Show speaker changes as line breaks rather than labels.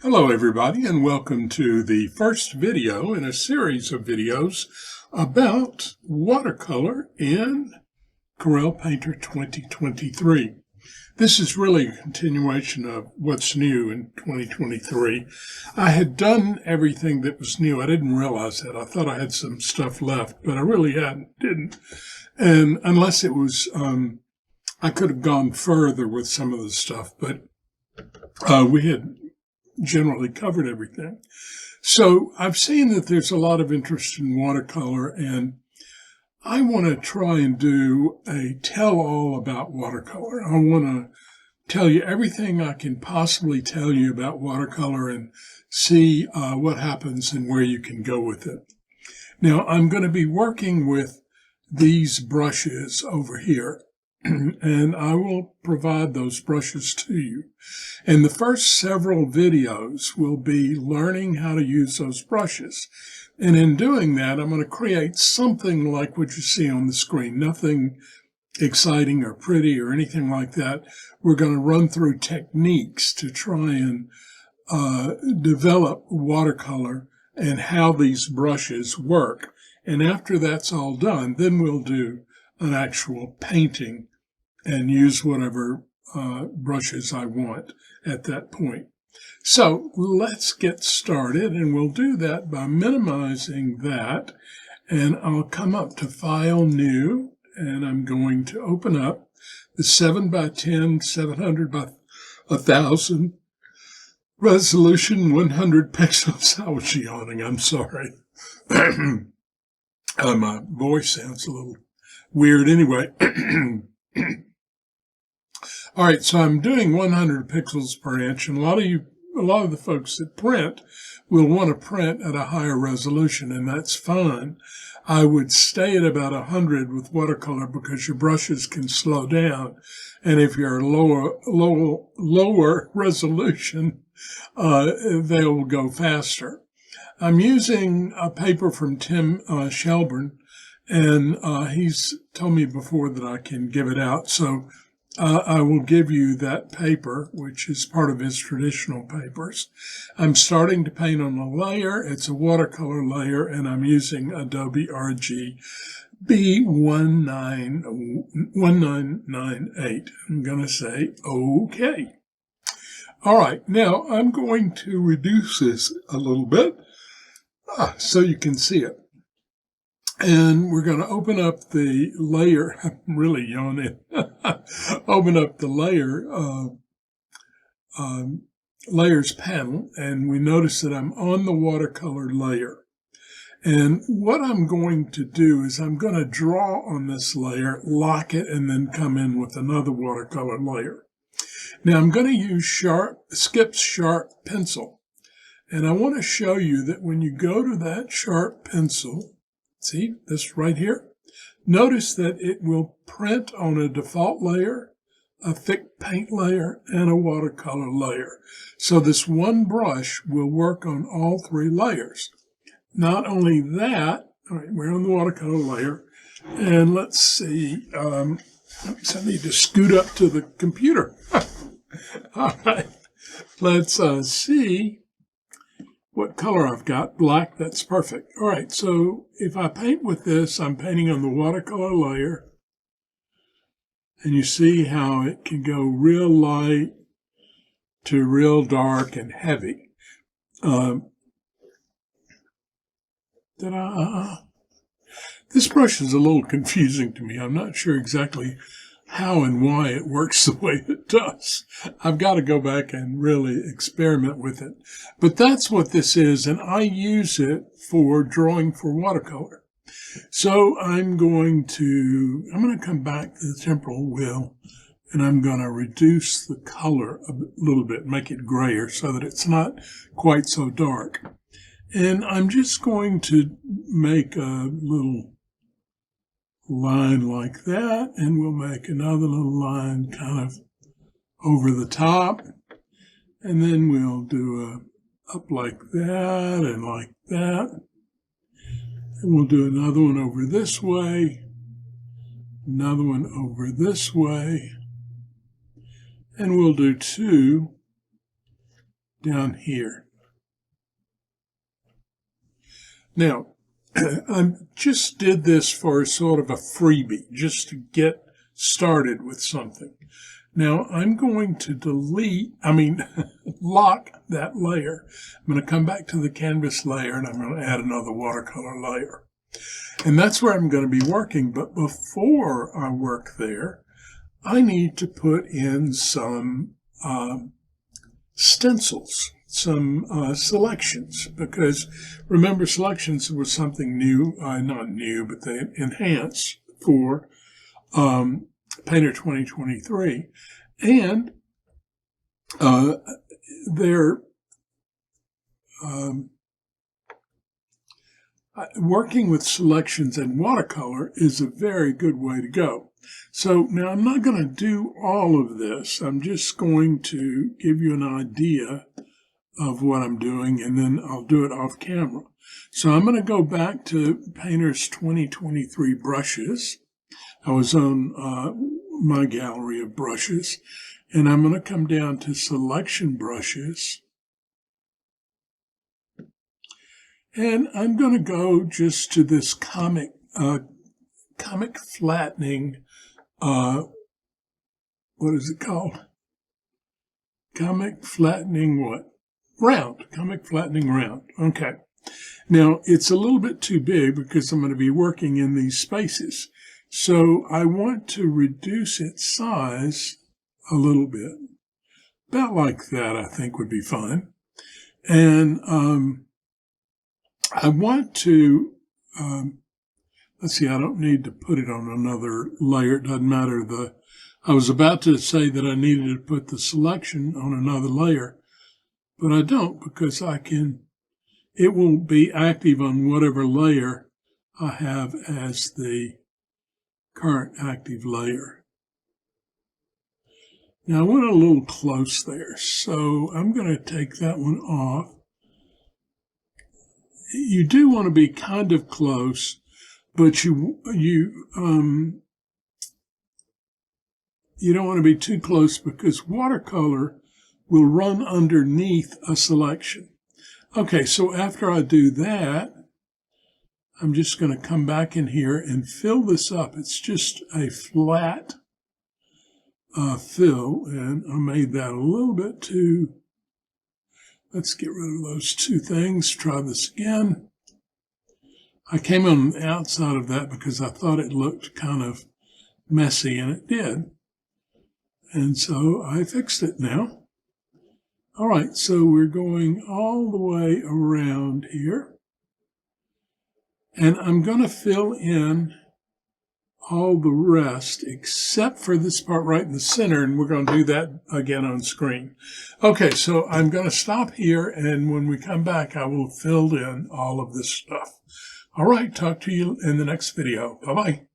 Hello everybody, and welcome to the first video in a series of videos about watercolor in Corel Painter 2023. This is really a continuation of what's new in 2023. I had done everything that was new. I didn't realize that. I thought I had some stuff left, but I really didn't. And unless it was, I could have gone further with some of the stuff, but we had generally covered everything. So I've seen that there's a lot of interest in watercolor, and I want to try and do a tell-all about watercolor. I want to tell you everything I can possibly tell you about watercolor and see what happens and where you can go with it. Now, I'm going to be working with these brushes over here, and I will provide those brushes to you. And the first several videos will be learning how to use those brushes. And in doing that, I'm going to create something like what you see on the screen. Nothing exciting or pretty or anything like that. We're going to run through techniques to try and develop watercolor and how these brushes work. And after that's all done, then we'll do an actual painting and use whatever brushes I want at that point. So let's get started, and we'll do that by minimizing that, and I'll come up to File, New, and I'm going to open up the 7x10, 700 by 1000 resolution, 100 pixels. I was yawning, I'm sorry. My voice sounds a little weird anyway. All right, so I'm doing 100 pixels per inch, and a lot of the folks that print will want to print at a higher resolution, and that's fine. I would stay at about 100 with watercolor because your brushes can slow down, and if you're lower resolution, they'll go faster. I'm using a paper from Tim Shelburne, and he's told me before that I can give it out, so I will give you that paper, which is part of his traditional papers. I'm starting to paint on a layer. It's a watercolor layer, and I'm using Adobe RG B1998. I'm going to say OK. All right, now I'm going to reduce this a little bit so you can see it. And we're going to open up the layer. I'm really yawning. Open up the layers panel, and we notice that I'm on the watercolor layer. And what I'm going to do is I'm going to draw on this layer, lock it, and then come in with another watercolor layer. Now I'm going to use Skip's sharp pencil. And I want to show you that when you go to that sharp pencil, see this right here? Notice that it will print on a default layer, a thick paint layer, and a watercolor layer. So this one brush will work on all three layers. Not only that, all right, we're on the watercolor layer, and let's see, I need to scoot up to the computer. All right, let's see what color I've got. Black, that's perfect. All right, so if I paint with this, I'm painting on the watercolor layer, and you see how it can go real light to real dark and heavy. This brush is a little confusing to me. I'm not sure exactly how and why it works the way it does. I've got to go back and really experiment with it. But that's what this is, and I use it for drawing for watercolor. So I'm going to come back to the temporal wheel, and I'm going to reduce the color a little bit, make it grayer so that it's not quite so dark. And I'm just going to make a little line like that, and we'll make another little line kind of over the top, and then we'll do a up like that and like that, and we'll do another one over this way, another one over this way, and we'll do two down here. Now, I just did this for sort of a freebie, just to get started with something. Now I'm going to lock that layer. I'm going to come back to the canvas layer and I'm going to add another watercolor layer. And that's where I'm going to be working. But before I work there, I need to put in some stencils, some selections, because remember, selections was something new, not new, but they enhanced for Painter 2023, and they're working with selections and watercolor is a very good way to go. So now I'm not going to do all of this. I'm just going to give you an idea of what I'm doing, and then I'll do it off camera. So I'm going to go back to Painter's 2023 brushes. I was on my gallery of brushes, and I'm going to come down to selection brushes. And I'm going to go just to this comic flattening, what is it called? Comic flattening what? Round. Comic flattening round. Okay. Now, it's a little bit too big because I'm going to be working in these spaces. So I want to reduce its size a little bit. About like that, I think, would be fine. And I want to, let's see, I don't need to put it on another layer. It doesn't matter. I was about to say that I needed to put the selection on another layer, but I don't, because it will be active on whatever layer I have as the current active layer. Now I went a little close there, so I'm going to take that one off. You do want to be kind of close, but you don't want to be too close, because watercolor will run underneath a selection. Okay, so after I do that, I'm just going to come back in here and fill this up. It's just a flat fill, and I made that a little bit too. Let's get rid of those two things. Try this again. I came on the outside of that because I thought it looked kind of messy, and it did. And so I fixed it now. All right, so we're going all the way around here. And I'm going to fill in all the rest except for this part right in the center, and we're going to do that again on screen. Okay, so I'm going to stop here, and when we come back, I will fill in all of this stuff. All right, talk to you in the next video. Bye-bye.